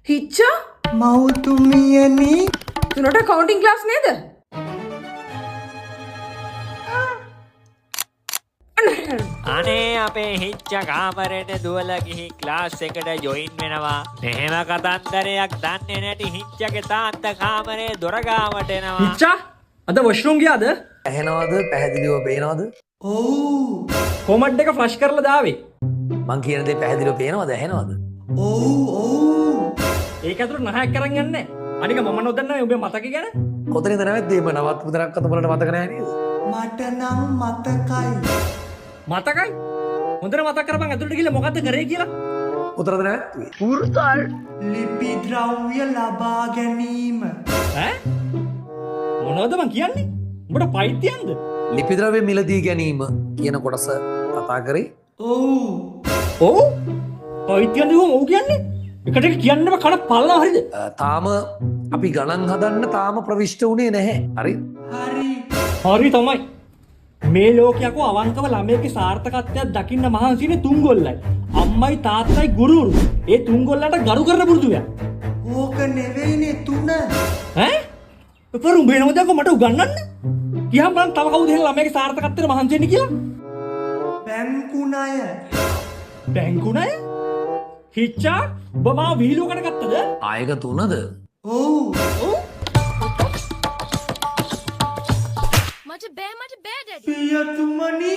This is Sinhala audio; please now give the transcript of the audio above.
හිච්චා මවතුමියනි තුනට කවුන්ටිං ක්ලාස් නේද? අනේ අපේ හිච්ච කාමරයට දුවල ගිහි ක්ලාස් එකට ජොයින් වෙනවා. මෙහෙම කතන්දරයක් දන්නේ නැති හිච්චගේ තාත්තා කාමරේ දොර ගාවට එනවා. හිච්චා අද වොෂ්රූම් ගියාද? ඇහෙනවද පැහැදිලිව පේනවද? ඔව්. කොමඩ් එක ෆ්ලෂ් කරලා දාවේ. මං කියන දේ පැහැදිලිව පේනවද ඇහෙනවද? ඒක ඇතුළට නහයක් කරන් යන්නේ. අනික මම නොදන්නේ ඔබේ මතක ගැන. කොතනින්ද නැවැද්දේ මේ නවත් මුදරක් අත වලට මතක නැහැ නේද? මට නම් මතකයි. මතකයි? හොඳට මතක් කරපන් ඇතුළට ගිහලා මොකද්ද කරේ කියලා. කොතනද නැවැද්දුවේ? ලිපි ද්‍රව්‍ය ලබා ගැනීම. ඈ? මොනවද මං කියන්නේ? උඹට පයිතියන්ද? ලිපි ද්‍රව්‍ය මිලදී ගැනීම කියන කොටස කතා කරේ. ඔව්. ඔව්. පයිතියන්ද ඔව් කියන්නේ? එකට කියන්න බෑ කන පල්ලා හරිද? තාම අපි ගණන් හදන්න තාම ප්‍රවිෂ්ඨ වුණේ නැහැ. හරි? හරි. හරි තමයි. මේ ලෝකයක අවංකව ළමයෙක්ගේ සාර්ථකත්වයක් දකින්න මහන්සිනේ තුන්ගොල්ලයි. අම්මයි තාත්තයි ගුරුවරු. ඒ තුන්ගොල්ලන්ට ගරු කරන පුරුදුය. ඕක නෙවෙයිනේ 3. ඈ? උපරු බේනවද මට උගන්නන්න? කියහම බලන්න තව කවුද එහෙනම් ළමයාගේ සාර්ථකත්වයට මහන්සි වෙන්නේ කියලා? බැංකු ණය. බැංකු ණය? හිච්චා ඔබ මාව විහිළුවකට ගත්තද? ආයක 3ද? ඔව්. ඔව්. මට බෑ ඩැඩි. පියතුමනි